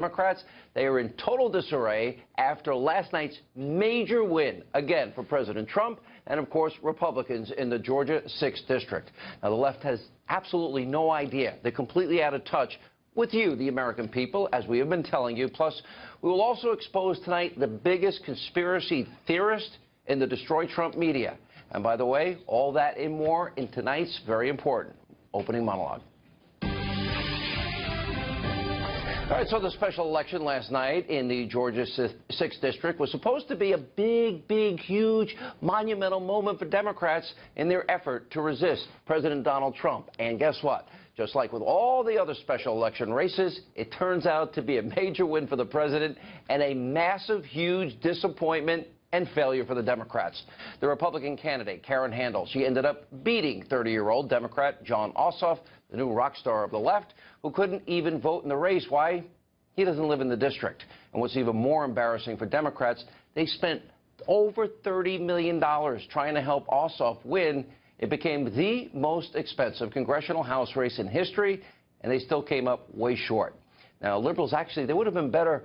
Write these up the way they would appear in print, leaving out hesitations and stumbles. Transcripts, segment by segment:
Democrats, they are in total disarray after last night's major win, again, for President Trump and, of course, Republicans in the Georgia 6th District. Now, the left has absolutely no idea. They're completely out of touch with you, the American people, as we have been telling you. Plus, we will also expose tonight the biggest conspiracy theorist in the Destroy Trump media. And by the way, all that and more in tonight's very important opening monologue. All right, so the special election last night in the Georgia 6th District was supposed to be a big, huge, monumental moment for Democrats in their effort to resist President Donald Trump. And guess what? Just like with all the other special election races, it turns out to be a major win for the president and a massive, huge disappointment and failure for the Democrats. The Republican candidate, Karen Handel, she ended up beating 30-year-old Democrat Jon Ossoff, the new rock star of the left, who couldn't even vote in the race. Why? He doesn't live in the district. And what's even more embarrassing for Democrats, they spent over $30 million trying to help Ossoff win. It became the most expensive congressional House race in history, and they still came up way short. Now, liberals, actually, they would have been better,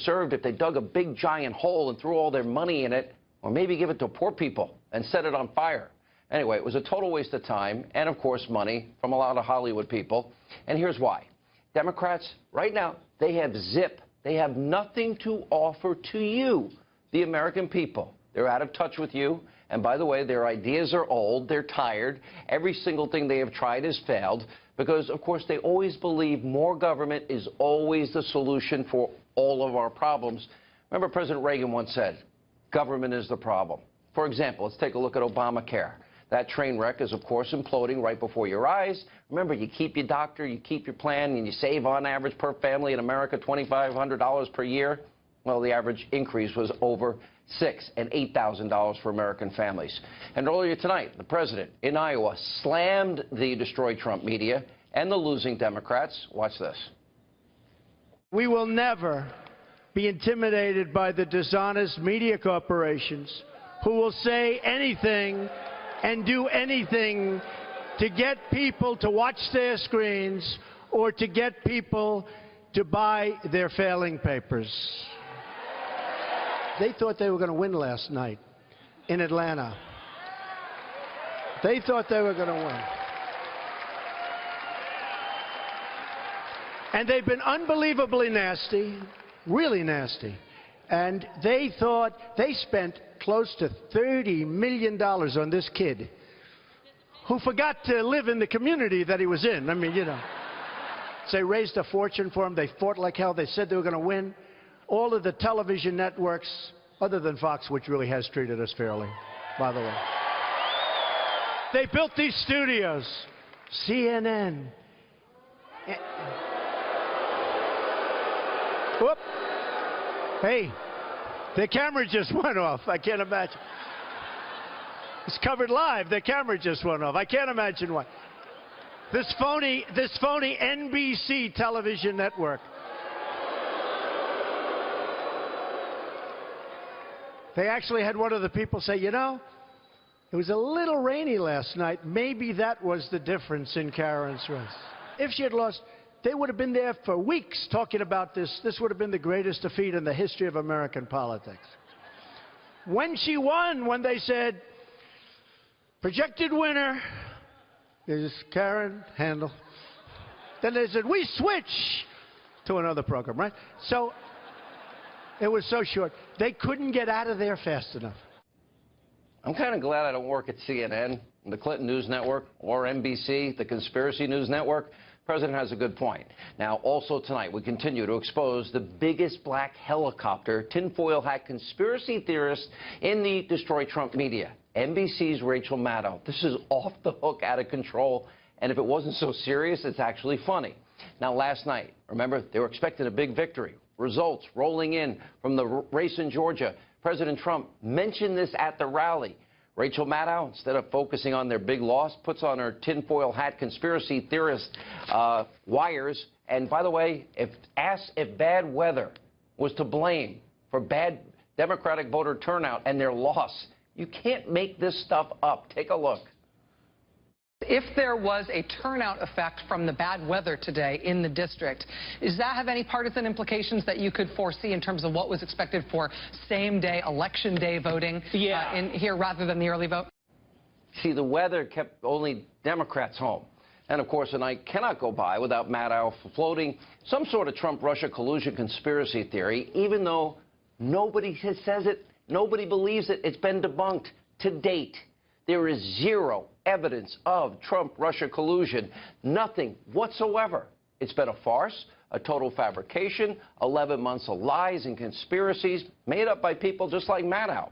served if they dug a big, giant hole and threw all their money in it, or maybe give it to poor people and set it on fire. Anyway, it was a total waste of time and, of course, money from a lot of Hollywood people. And here's why. Democrats, right now, they have zip. They have nothing to offer to you, the American people. They're out of touch with you. And by the way, their ideas are old. They're tired. Every single thing they have tried has failed because, of course, they always believe more government is always the solution for all of our problems. Remember, President Reagan once said, government is the problem. For example, let's take a look at Obamacare. That train wreck is, of course, imploding right before your eyes. Remember, you keep your doctor, you keep your plan, and you save on average per family in America $2,500 per year. Well, the average increase was over $6,000 and $8,000 for American families. And earlier tonight, the president in Iowa slammed the Destroy Trump media and the losing Democrats. Watch this. We will never be intimidated by the dishonest media corporations who will say anything and do anything to get people to watch their screens or to get people to buy their failing papers. They thought they were going to win last night in Atlanta. They thought they were going to win. And they've been unbelievably nasty, really nasty. And they thought they spent close to $30 million on this kid who forgot to live in the community that he was in. I mean, So they raised a fortune for him. They fought like hell. They said they were going to win. All of the television networks, other than Fox, which really has treated us fairly, by the way. They built these studios. CNN. Whoop. Hey, the camera just went off. I can't imagine. It's covered live. The camera just went off. I can't imagine why. This phony NBC television network. They actually had one of the people say, it was a little rainy last night. Maybe that was the difference in Karen's race. If she had lost, they would have been there for weeks talking about this. This would have been the greatest defeat in the history of American politics. When she won, when they said, projected winner is Karen Handel. Then they said, we switch to another program, right? So it was so short. They couldn't get out of there fast enough. I'm kind of glad I don't work at CNN, the Clinton News Network, or NBC, the Conspiracy News Network. The president has a good point. Now, also tonight, we continue to expose the biggest black helicopter, tinfoil hat conspiracy theorist in the Destroy Trump media, NBC's Rachel Maddow. This is off the hook, out of control, and if it wasn't so serious, it's actually funny. Now, last night, remember, they were expecting a big victory. Results rolling in from the race in Georgia. President Trump mentioned this at the rally. Rachel Maddow, instead of focusing on their big loss, puts on her tinfoil hat conspiracy theorist wires. And by the way, asked if bad weather was to blame for bad Democratic voter turnout and their loss. You can't make this stuff up. Take a look. If there was a turnout effect from the bad weather today in the district, does that have any partisan implications that you could foresee in terms of what was expected for same-day, election day voting in here rather than the early vote? See, the weather kept only Democrats home. And, of course, a night cannot go by without Maddow floating some sort of Trump-Russia collusion conspiracy theory, even though nobody says it, nobody believes it. It's been debunked to date. There is zero evidence of Trump-Russia collusion, nothing whatsoever. It's been a farce, a total fabrication, 11 months of lies and conspiracies made up by people just like Maddow.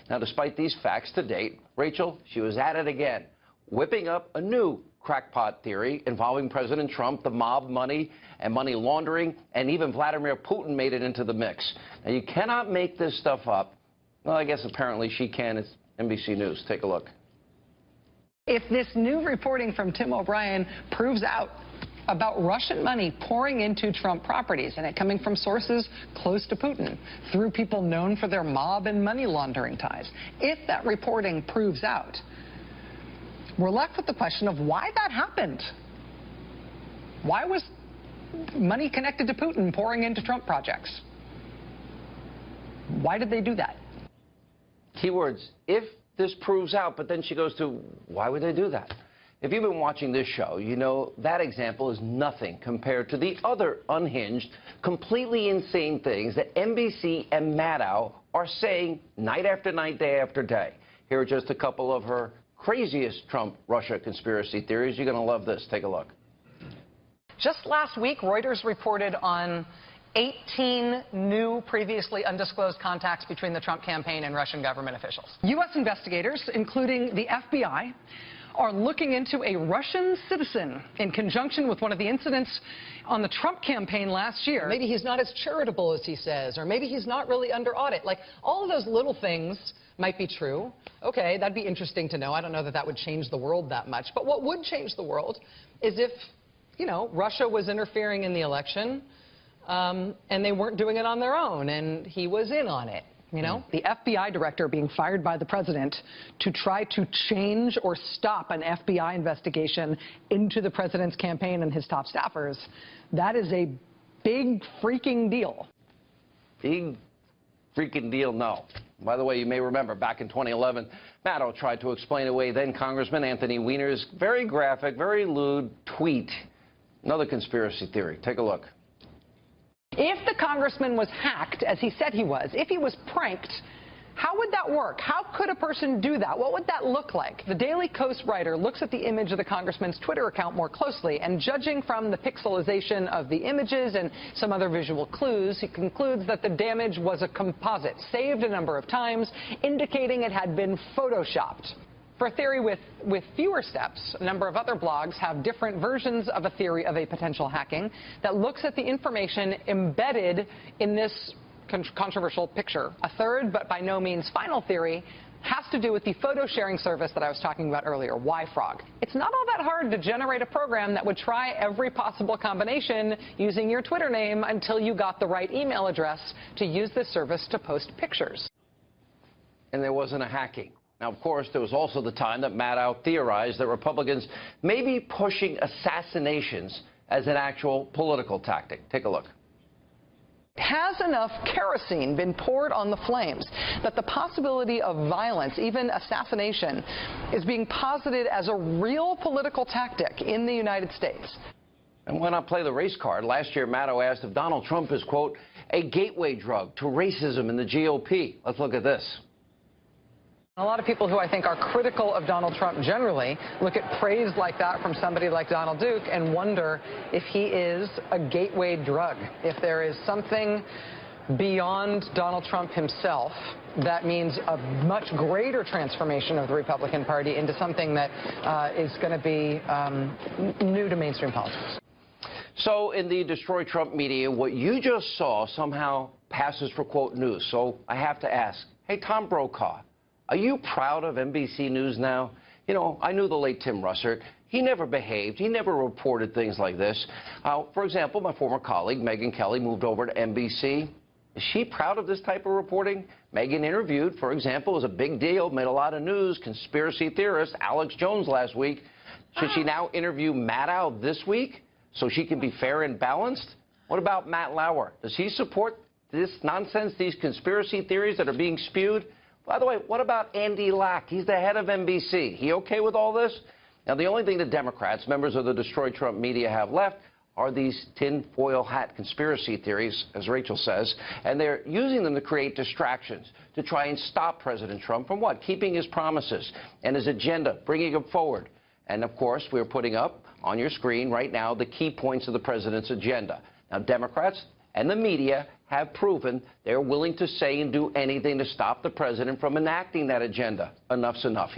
Now, despite these facts to date, Rachel, she was at it again, whipping up a new crackpot theory involving President Trump, the mob money and money laundering, and even Vladimir Putin made it into the mix. Now, you cannot make this stuff up. Well, I guess apparently she can. It's NBC News. Take a look. If this new reporting from Tim O'Brien proves out about Russian money pouring into Trump properties and it coming from sources close to Putin through people known for their mob and money laundering ties, if that reporting proves out, we're left with the question of why that happened. Why was money connected to Putin pouring into Trump projects? Why did they do that? Keywords, if this proves out, but then she goes to, why would they do that? If you've been watching this show, you know that example is nothing compared to the other unhinged, completely insane things that NBC and Maddow are saying night after night, day after day. Here are just a couple of her craziest Trump-Russia conspiracy theories. You're going to love this. Take a look. Just last week, Reuters reported on 18 new, previously undisclosed contacts between the Trump campaign and Russian government officials. U.S. investigators, including the FBI, are looking into a Russian citizen in conjunction with one of the incidents on the Trump campaign last year. Maybe he's not as charitable as he says, or maybe he's not really under audit. Like, all of those little things might be true. Okay, that'd be interesting to know. I don't know that that would change the world that much. But what would change the world is if, you know, Russia was interfering in the election, and they weren't doing it on their own, and he was in on it. You know, the FBI director being fired by the president to try to change or stop an FBI investigation into the president's campaign and his top staffers, that is a big freaking deal. Big freaking deal, no. By the way, you may remember back in 2011, Maddow tried to explain away then Congressman Anthony Weiner's very graphic, very lewd tweet. Another conspiracy theory. Take a look. If the congressman was hacked, as he said he was, if he was pranked, how would that work? How could a person do that? What would that look like? The Daily Kos writer looks at the image of the congressman's Twitter account more closely, and judging from the pixelization of the images and some other visual clues, he concludes that the damage was a composite, saved a number of times, indicating it had been photoshopped. For a theory with fewer steps, a number of other blogs have different versions of a theory of a potential hacking that looks at the information embedded in this controversial picture. A third, but by no means final theory, has to do with the photo sharing service that I was talking about earlier, YFrog. It's not all that hard to generate a program that would try every possible combination using your Twitter name until you got the right email address to use this service to post pictures. And there wasn't a hacking. Now, of course, there was also the time that Maddow theorized that Republicans may be pushing assassinations as an actual political tactic. Take a look. Has enough kerosene been poured on the flames that the possibility of violence, even assassination, is being posited as a real political tactic in the United States? And why not play the race card? Last year, Maddow asked if Donald Trump is, quote, a gateway drug to racism in the GOP. Let's look at this. A lot of people who I think are critical of Donald Trump generally look at praise like that from somebody like Donald Duke and wonder if he is a gateway drug, if there is something beyond Donald Trump himself that means a much greater transformation of the Republican Party into something that is going to be new to mainstream politics. So in the Destroy Trump media, what you just saw somehow passes for, quote, news. So I have to ask, hey, Tom Brokaw, are you proud of NBC News now? You know, I knew the late Tim Russert. He never behaved. He never reported things like this. For example, my former colleague, Megyn Kelly, moved over to NBC. Is she proud of this type of reporting? Megyn interviewed, for example, it was a big deal, made a lot of news, conspiracy theorist Alex Jones last week. Should she now interview Maddow this week so she can be fair and balanced? What about Matt Lauer? Does he support this nonsense, these conspiracy theories that are being spewed? By the way, what about Andy Lack? He's the head of NBC. He okay with all this? Now, the only thing the Democrats, members of the Destroy Trump media, have left are these tinfoil hat conspiracy theories, as Rachel says, and they're using them to create distractions, to try and stop President Trump from what? Keeping his promises and his agenda, bringing them forward. And, of course, we're putting up on your screen right now the key points of the president's agenda. Now, Democrats and the media have proven they're willing to say and do anything to stop the president from enacting that agenda. Enough's enough.